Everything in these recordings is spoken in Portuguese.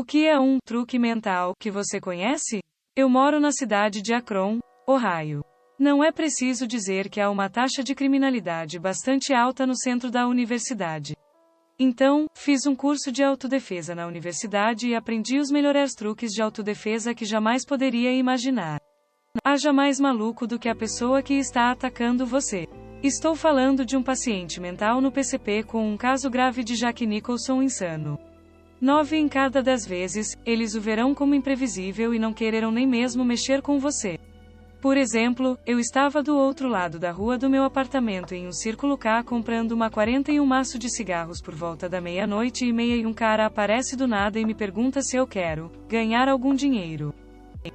O que é um truque mental que você conhece? Eu moro na cidade de Akron, Ohio. Não é preciso dizer que há uma taxa de criminalidade bastante alta no centro da universidade. Então, fiz um curso de autodefesa na universidade e aprendi os melhores truques de autodefesa que jamais poderia imaginar. Haja mais maluco do que a pessoa que está atacando você. Estou falando de um paciente mental no PCP com um caso grave de Jack Nicholson insano. 9 em cada 10 vezes, eles o verão como imprevisível e não quererão nem mesmo mexer com você. Por exemplo, eu estava do outro lado da rua do meu apartamento em um círculo K comprando uma 41 maço de cigarros por volta da meia-noite e meia e um cara aparece do nada e me pergunta se eu quero ganhar algum dinheiro.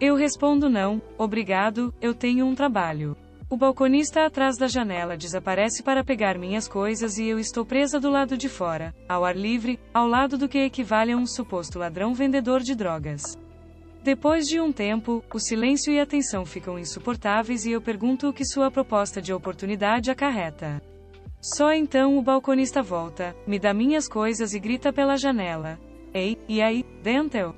Eu respondo não, obrigado, eu tenho um trabalho. O balconista atrás da janela desaparece para pegar minhas coisas e eu estou presa do lado de fora, ao ar livre, ao lado do que equivale a um suposto ladrão vendedor de drogas. Depois de um tempo, o silêncio e a tensão ficam insuportáveis e eu pergunto o que sua proposta de oportunidade acarreta. Só então o balconista volta, me dá minhas coisas e grita pela janela. Ei, e aí, Dentel?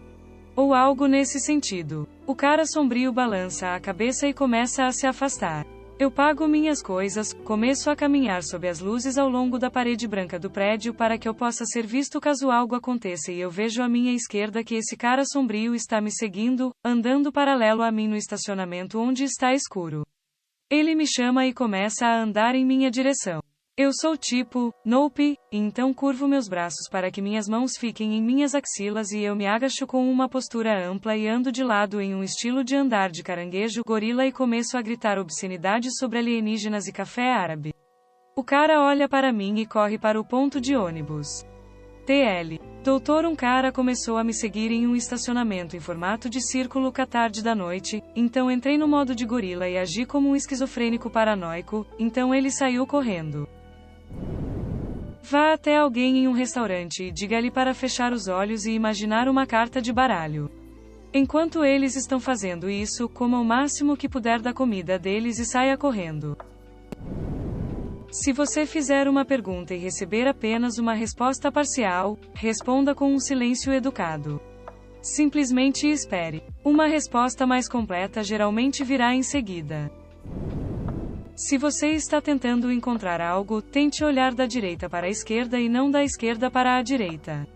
Ou algo nesse sentido. O cara sombrio balança a cabeça e começa a se afastar. Eu pago minhas coisas, começo a caminhar sob as luzes ao longo da parede branca do prédio para que eu possa ser visto caso algo aconteça e eu vejo à minha esquerda que esse cara sombrio está me seguindo, andando paralelo a mim no estacionamento onde está escuro. Ele me chama e começa a andar em minha direção. Eu sou tipo, nope, e então curvo meus braços para que minhas mãos fiquem em minhas axilas e eu me agacho com uma postura ampla e ando de lado em um estilo de andar de caranguejo gorila e começo a gritar obscenidades sobre alienígenas e café árabe. O cara olha para mim e corre para o ponto de ônibus. TL. Doutor, um cara começou a me seguir em um estacionamento em formato de círculo à tarde da noite, então entrei no modo de gorila e agi como um esquizofrênico paranoico, então ele saiu correndo. Vá até alguém em um restaurante e diga-lhe para fechar os olhos e imaginar uma carta de baralho. Enquanto eles estão fazendo isso, coma o máximo que puder da comida deles e saia correndo. Se você fizer uma pergunta e receber apenas uma resposta parcial, responda com um silêncio educado. Simplesmente espere. Uma resposta mais completa geralmente virá em seguida. Se você está tentando encontrar algo, tente olhar da direita para a esquerda e não da esquerda para a direita.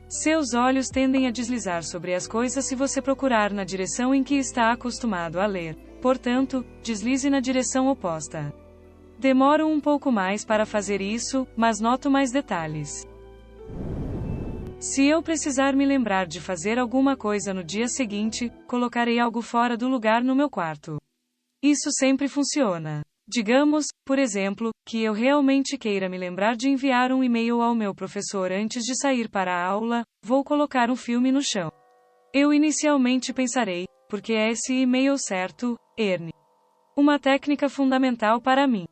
Seus olhos tendem a deslizar sobre as coisas se você procurar na direção em que está acostumado a ler. Portanto, deslize na direção oposta. Demoro um pouco mais para fazer isso, mas noto mais detalhes. Se eu precisar me lembrar de fazer alguma coisa no dia seguinte, colocarei algo fora do lugar no meu quarto. Isso sempre funciona. Digamos, por exemplo, que eu realmente queira me lembrar de enviar um e-mail ao meu professor antes de sair para a aula, vou colocar um filme no chão. Eu inicialmente pensarei, porque é esse e-mail certo, Ernie? Uma técnica fundamental para mim.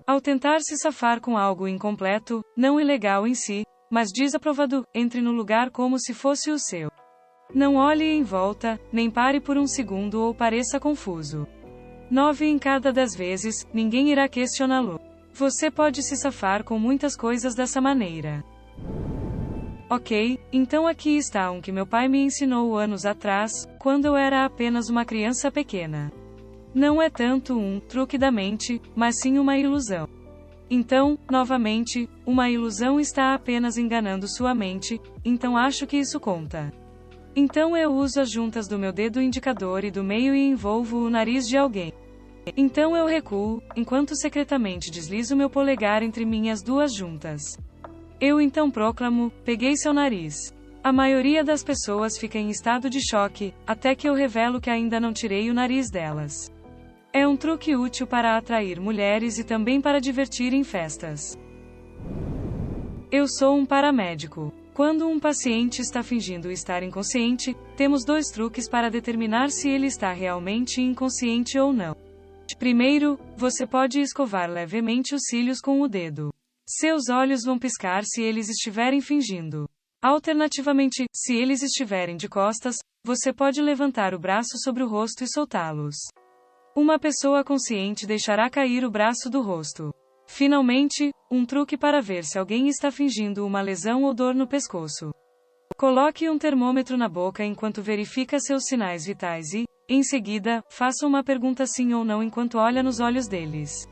Ao tentar se safar com algo incompleto, não ilegal em si, mas desaprovado, entre no lugar como se fosse o seu. Não olhe em volta, nem pare por um segundo ou pareça confuso. 9 em cada 10 vezes, ninguém irá questioná-lo. Você pode se safar com muitas coisas dessa maneira. Ok, então aqui está um que meu pai me ensinou anos atrás, quando eu era apenas uma criança pequena. Não é tanto um truque da mente, mas sim uma ilusão. Então, novamente, uma ilusão está apenas enganando sua mente, então acho que isso conta. Então eu uso as juntas do meu dedo indicador e do meio e envolvo o nariz de alguém. Então eu recuo, enquanto secretamente deslizo meu polegar entre minhas duas juntas. Eu então proclamo, peguei seu nariz. A maioria das pessoas fica em estado de choque, até que eu revelo que ainda não tirei o nariz delas. É um truque útil para atrair mulheres e também para divertir em festas. Eu sou um paramédico. Quando um paciente está fingindo estar inconsciente, temos 2 truques para determinar se ele está realmente inconsciente ou não. Primeiro, você pode escovar levemente os cílios com o dedo. Seus olhos vão piscar se eles estiverem fingindo. Alternativamente, se eles estiverem de costas, você pode levantar o braço sobre o rosto e soltá-los. Uma pessoa consciente deixará cair o braço do rosto. Finalmente, um truque para ver se alguém está fingindo uma lesão ou dor no pescoço. Coloque um termômetro na boca enquanto verifica seus sinais vitais e, em seguida, faça uma pergunta sim ou não enquanto olha nos olhos deles.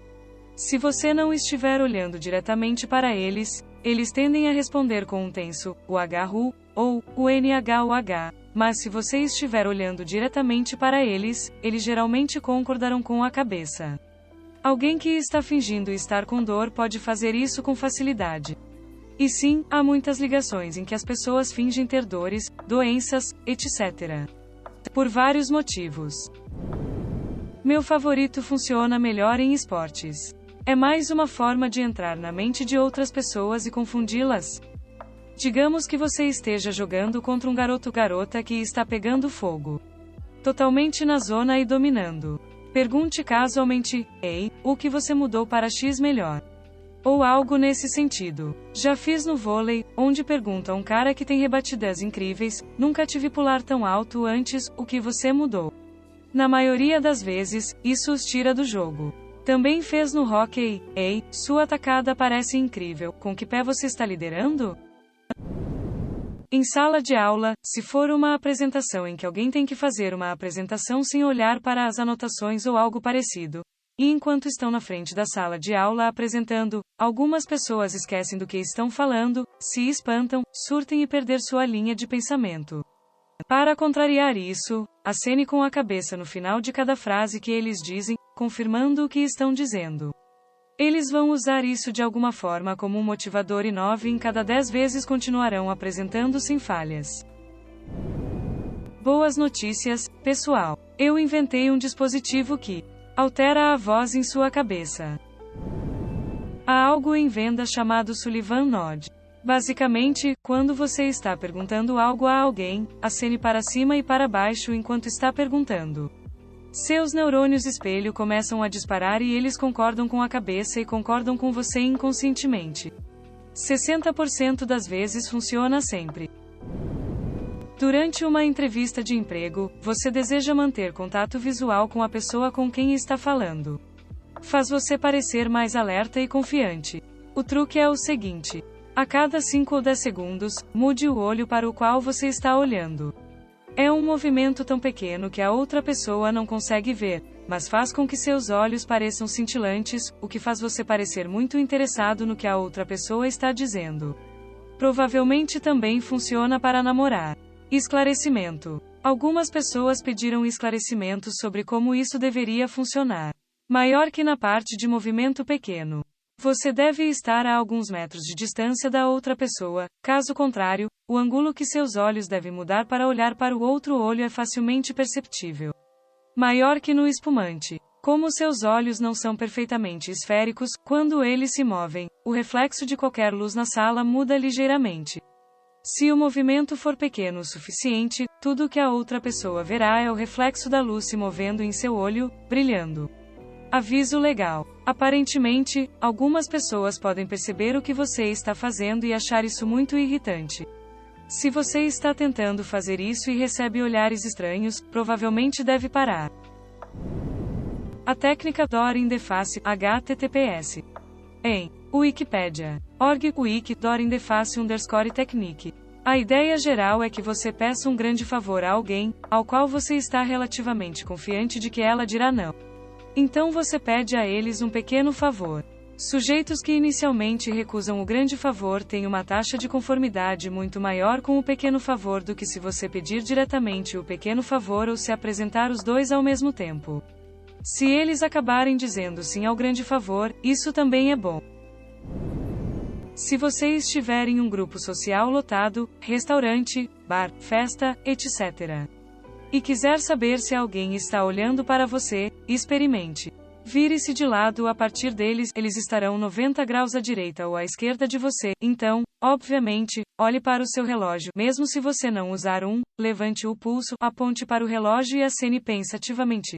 Se você não estiver olhando diretamente para eles, eles tendem a responder com um tenso, o HU, ou o NHUH, mas se você estiver olhando diretamente para eles, eles geralmente concordarão com a cabeça. Alguém que está fingindo estar com dor pode fazer isso com facilidade. E sim, há muitas ligações em que as pessoas fingem ter dores, doenças, etc. Por vários motivos. Meu favorito funciona melhor em esportes. É mais uma forma de entrar na mente de outras pessoas e confundi-las. Digamos que você esteja jogando contra um garoto-garota que está pegando fogo. Totalmente na zona e dominando. Pergunte casualmente, ei, o que você mudou para X melhor? Ou algo nesse sentido. Já fiz no vôlei, onde pergunto a um cara que tem rebatidas incríveis, nunca tive pular tão alto antes, o que você mudou? Na maioria das vezes, isso os tira do jogo. Também fez no hóquei, ei, sua tacada parece incrível, com que pé você está liderando? Em sala de aula, se for uma apresentação em que alguém tem que fazer uma apresentação sem olhar para as anotações ou algo parecido, e enquanto estão na frente da sala de aula apresentando, algumas pessoas esquecem do que estão falando, se espantam, surtem e perder sua linha de pensamento. Para contrariar isso, acene com a cabeça no final de cada frase que eles dizem, confirmando o que estão dizendo. Eles vão usar isso de alguma forma como um motivador e 9 em cada 10 vezes continuarão apresentando sem falhas. Boas notícias, pessoal. Eu inventei um dispositivo que altera a voz em sua cabeça. Há algo em venda chamado Sullivan Nod. Basicamente, quando você está perguntando algo a alguém, acene para cima e para baixo enquanto está perguntando. Seus neurônios espelho começam a disparar e eles concordam com a cabeça e concordam com você inconscientemente. 60% das vezes funciona sempre. Durante uma entrevista de emprego, você deseja manter contato visual com a pessoa com quem está falando. Faz você parecer mais alerta e confiante. O truque é o seguinte: a cada 5 ou 10 segundos, mude o olho para o qual você está olhando. É um movimento tão pequeno que a outra pessoa não consegue ver, mas faz com que seus olhos pareçam cintilantes, o que faz você parecer muito interessado no que a outra pessoa está dizendo. Provavelmente também funciona para namorar. Esclarecimento. Algumas pessoas pediram esclarecimentos sobre como isso deveria funcionar. Maior que na parte de movimento pequeno. Você deve estar a alguns metros de distância da outra pessoa, caso contrário, o ângulo que seus olhos devem mudar para olhar para o outro olho é facilmente perceptível. Maior que no espumante. Como seus olhos não são perfeitamente esféricos, quando eles se movem, o reflexo de qualquer luz na sala muda ligeiramente. Se o movimento for pequeno o suficiente, tudo o que a outra pessoa verá é o reflexo da luz se movendo em seu olho, brilhando. Aviso legal. Aparentemente, algumas pessoas podem perceber o que você está fazendo e achar isso muito irritante. Se você está tentando fazer isso e recebe olhares estranhos, provavelmente deve parar. A técnica Door in the Face, https. Em Wikipedia.org, wiki, Door in the Face _ technique. A ideia geral é que você peça um grande favor a alguém, ao qual você está relativamente confiante de que ela dirá não. Então você pede a eles um pequeno favor. Sujeitos que inicialmente recusam o grande favor têm uma taxa de conformidade muito maior com o pequeno favor do que se você pedir diretamente o pequeno favor ou se apresentar os dois ao mesmo tempo. Se eles acabarem dizendo sim ao grande favor, isso também é bom. Se você estiver em um grupo social lotado, restaurante, bar, festa, etc. e quiser saber se alguém está olhando para você, experimente. Vire-se de lado a partir deles, eles estarão 90 graus à direita ou à esquerda de você, então, obviamente, olhe para o seu relógio, mesmo se você não usar um, levante o pulso, aponte para o relógio e acene pensativamente.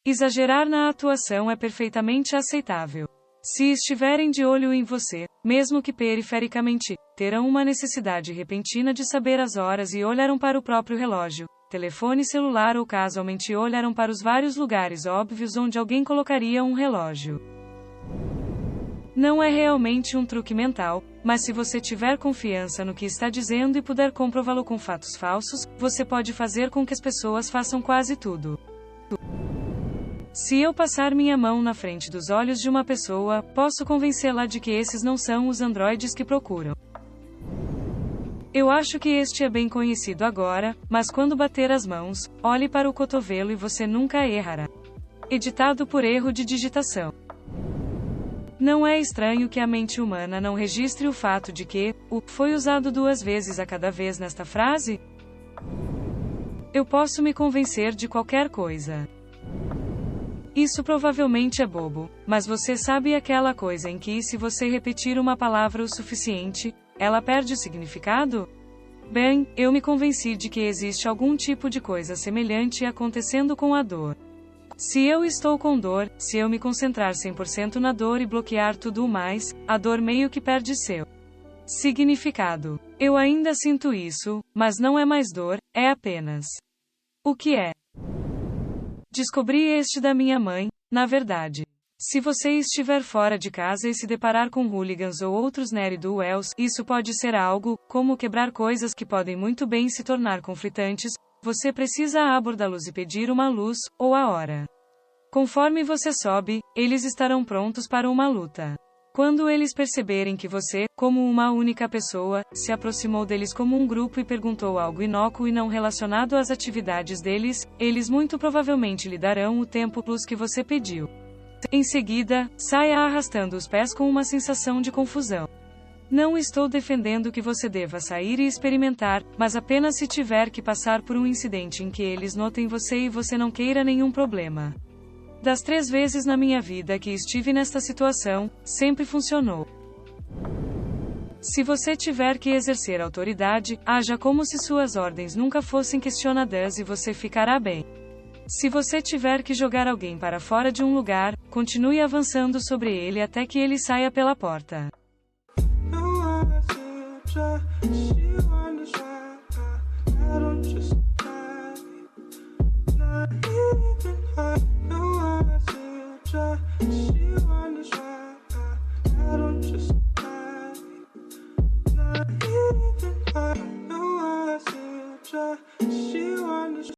Exagerar na atuação é perfeitamente aceitável. Se estiverem de olho em você, mesmo que perifericamente, terão uma necessidade repentina de saber as horas e olharão para o próprio relógio, telefone celular ou casualmente olharão para os vários lugares óbvios onde alguém colocaria um relógio. Não é realmente um truque mental, mas se você tiver confiança no que está dizendo e puder comprová-lo com fatos falsos, você pode fazer com que as pessoas façam quase tudo. Se eu passar minha mão na frente dos olhos de uma pessoa, posso convencê-la de que esses não são os androides que procuram. Eu acho que este é bem conhecido agora, mas quando bater as mãos, olhe para o cotovelo e você nunca errará. Editado por erro de digitação. Não é estranho que a mente humana não registre o fato de que o foi usado 2 vezes a cada vez nesta frase? Eu posso me convencer de qualquer coisa. Isso provavelmente é bobo, mas você sabe aquela coisa em que, se você repetir uma palavra o suficiente, ela perde o significado? Bem, eu me convenci de que existe algum tipo de coisa semelhante acontecendo com a dor. Se eu estou com dor, se eu me concentrar 100% na dor e bloquear tudo o mais, a dor meio que perde seu significado. Eu ainda sinto isso, mas não é mais dor, é apenas. O que é? Descobri este da minha mãe, na verdade. Se você estiver fora de casa e se deparar com hooligans ou outros ne'er-do-wells, isso pode ser algo, como quebrar coisas que podem muito bem se tornar conflitantes. Você precisa abordá-los e pedir uma luz, ou a hora. Conforme você sobe, eles estarão prontos para uma luta. Quando eles perceberem que você, como uma única pessoa, se aproximou deles como um grupo e perguntou algo inócuo e não relacionado às atividades deles, eles muito provavelmente lhe darão o tempo plus que você pediu. Em seguida, saia arrastando os pés com uma sensação de confusão. Não estou defendendo que você deva sair e experimentar, mas apenas se tiver que passar por um incidente em que eles notem você e você não queira nenhum problema. Das 3 vezes na minha vida que estive nesta situação, sempre funcionou. Se você tiver que exercer autoridade, haja como se suas ordens nunca fossem questionadas e você ficará bem. Se você tiver que jogar alguém para fora de um lugar, continue avançando sobre ele até que ele saia pela porta.